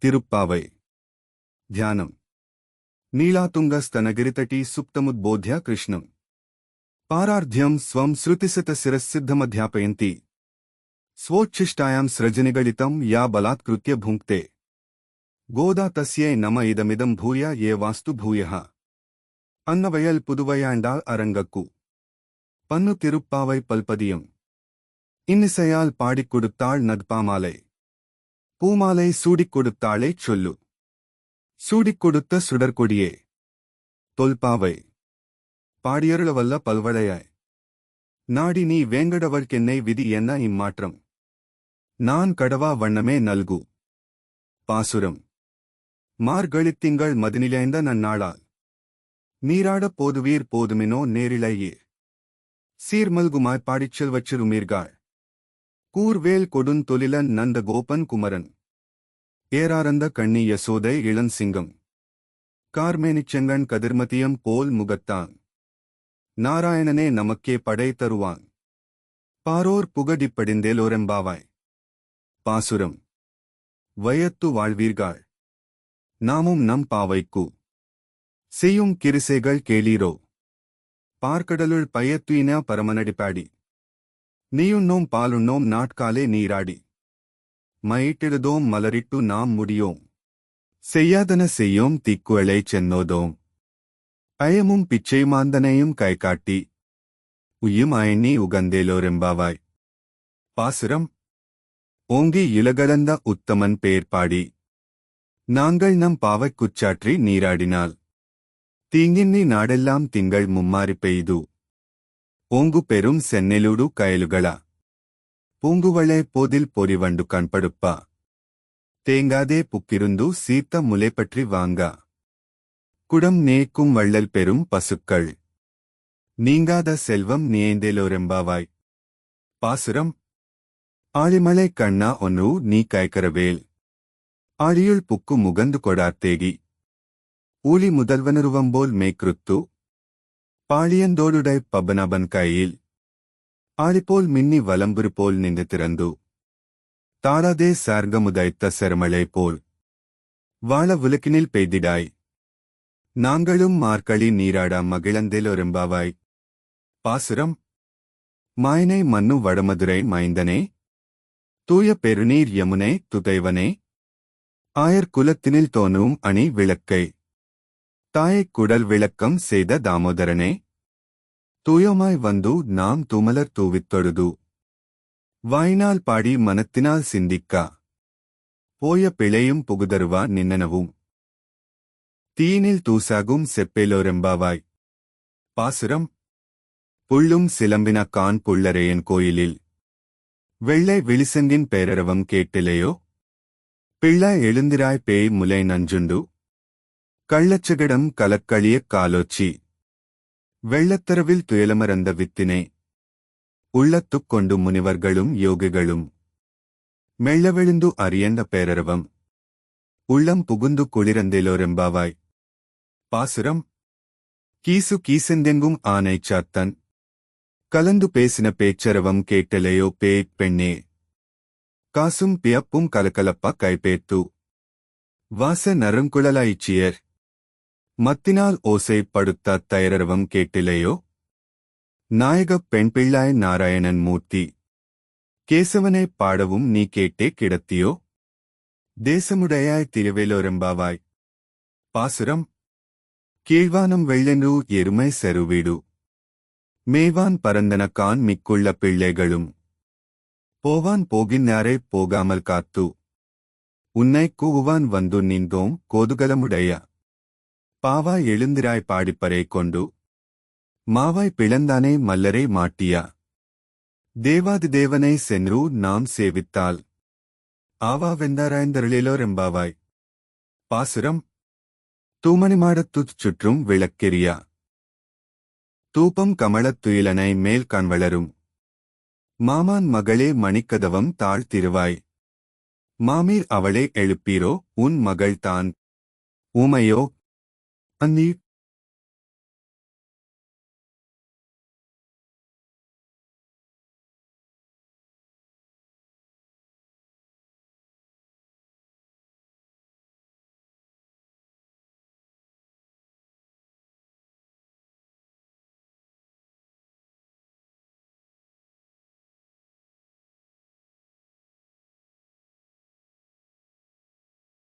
తిరుప్పావై ధ్యానం నీలాతుంగస్తనగిరితటీ సుప్తముద్బోధ్య కృష్ణం పారార్ధ్యం స్వం శృతిశత శిరస్సిద్ధమధ్యాపయంతి స్వోచ్ఛిష్టాయాం సృజనిగళితం యా బలాత్కృత్య భుంక్తే గోదా తస్యై నమ ఇదమిదం భూయ ఏ వాస్తు భూయః అన్నవయల్ పుదువయాండాల్ అరంగక్కు పన్ను తిరుప్పావై పల్పదియం இன்னிசையால் பாடிக் கொடுத்தாள் நட்பாமாலை பூமாலை சூடிக் கொடுத்தாளே சொல்லு சூடிக் கொடுத்த சுடர்கொடியே தொல்பாவை பாடியருளவல்ல பல்வளையாய் நாடி நீ வேங்கடவர்க்கென்னை விதி என்ன இம்மாற்றம் நான் கடவா வண்ணமே நல்கு பாசுரம் மார்கழித்திங்கள் மதினிலைந்த நன்னாளால் நீராடப் போதுவீர் போதுமினோ நேரிழையே சீர்மல்குமாய் பாடிச் செல்வச்சிறுமீர்காள் கூர்வேல் கொடுந்தொலிலன் நந்த கோபன் குமரன் ஏராரந்த கண்ணி யசோதை இளஞ்சிங்கம் கார்மேனிச்செங்கண் கதிர்மதியம் போல் முகத்தான் நாராயணனே நமக்கே படை தருவான் பாரோர் புகடிப்படிந்தேலோரெம்பாவாய் பாசுரம் வயத்து வாழ்வீர்கள் நாமும் நம் பாவைக்கு செய்யும் கிரிசைகள் கேளீரோ பார்க்கடலுள் பயத்துயினா பரமனடிப்பாடி நீயுண்ணோம் பாலுண்ணோம் நாட்காலே நீராடி மயிட்டிடுதோம் மலரிட்டு நாம் முடியோம் செய்யாதன செய்யோம் திக்குவளை சென்னோதோம் அயமும் பிச்சைமாந்தனையும் கைகாட்டி உயும் அயனி உகந்தேலோரெம்பாவாய் பாசுரம் ஓங்கி இலகலந்த உத்தமன் பேர் பாடி நாங்கள் நம் பாவைக் குச்சாற்றி நீராடினால் தீங்கின்னி நாடெல்லாம் திங்கள் மும்மாறி பெய்து ஓங்கு பெரும் சென்னெலுடு கயலுகளா பூங்குவளை போதில் பொறிவண்டு கண்படுப்பா தேங்காதே புக்கிருந்து சீத்த முலை பற்றி வாங்கா குடம் நேக்கும் வள்ளல் பெரும் பசுக்கள் நீங்காத செல்வம் நியந்தேலோரெம்பாவாய் பாசுரம் ஆழிமலை கண்ணா ஒன்னு நீ கைக்கரவேல் ஆழியுள் புக்கு முகந்து கொடார்த்தேகி ஊழி முதல்வனருவம்போல் மேய்க்ருத்து பாழியந்தோடுடை பபனபன் கையில் ஆழிப்போல் மின்னி வலம்புரு போல் நின்று திறந்து தாடாதே சார்கமுதைத்த செருமலை போல் வாழ விளக்கினில் பெய்திடாய் நாங்களும் மார்கழி நீராடா மகிழந்தேலொரும்பாவாய் பாசுரம் மாயனை மன்னு வடமதுரை மைந்தனே தூய பெருநீர் யமுனை துதைவனே ஆயர் குலத்தினில் தோன்றும் அணி விளக்கை தாயைக் குடல் விளக்கம் செய்த தாமோதரனே தூயமாய் வந்து நாம் துமலர் தூவித்தொழுது வாயினால் பாடி மனத்தினால் சிந்திக்கா போய பிழையும் புகுதருவா நின்னனவும் தீயினில் தூசாகும் செப்பேலோரெம்பாவாய் பாசுரம் புள்ளும் சிலம்பின கான் புள்ளரையன் கோயிலில் வெள்ளை விழிசங்கின் பேரரவம் கேட்டிலையோ பிள்ளை எழுந்திராய் பேய் முலை நஞ்சுண்டு கள்ளச்சகடம் கலக்களியக் காலோச்சி வெள்ளத்தரவில் துயலமரந்த வித்தினை உள்ளத்துக் கொண்டு முனிவர்களும் யோகிகளும் மெள்ளவெழுந்து அறியந்த பேரரவம் உள்ளம் புகுந்து குளிரந்தேலோரெம்பாவாய் பாசுரம் கீசு கீசெந்தெங்கும் ஆனை சாத்தன் கலந்து பேசின பேச்சரவம் கேட்டலையோ பேய் பெண்ணே காசும் பியப்பும் கலகலப்பா கைபேத்து வாச நறுங்குழலாய்ச்சியர் மத்தினால் ஓசை படுத்த தயரவம் கேட்டிலையோ நாயகப் பெண்பிள்ளாய் நாராயணன் மூர்த்தி கேசவனைப் பாடவும் நீ கேட்டே கிடத்தியோ தேசமுடையாய் திருவேலோரெம்பாவாய் பாசுரம் கீழ்வானம் வெள்ளென்று எருமை செருவீடு மேவான் பரந்தன கான் மிக்குள்ள பிள்ளைகளும் போவான் போகின்னாரே போகாமல் காத்து உன்னை கூவுவான் வந்து நின்றோம் கோதுகலமுடைய பாவாய் எழுந்திராய் பாடிப்பறை கொண்டு மாவாய் பிளந்தானே மல்லரை மாட்டியா தேவாதி தேவனை சென்று நாம் சேவித்தால் ஆவா வெந்தாராய்ந்தருளேலோரெம்பாவாய் பாசுரம் தூமணிமாடத்துச் சுற்றும் விளக்கெரியா தூபம் கமலத் துயிலனை மேல் கண்வளரும் மாமான் மகளே மணிக்கதவம் தாழ் திருவாய் மாமீர் அவளே எழுப்பீரோ உன் மகள்தான் ஊமையோ அந்நீர்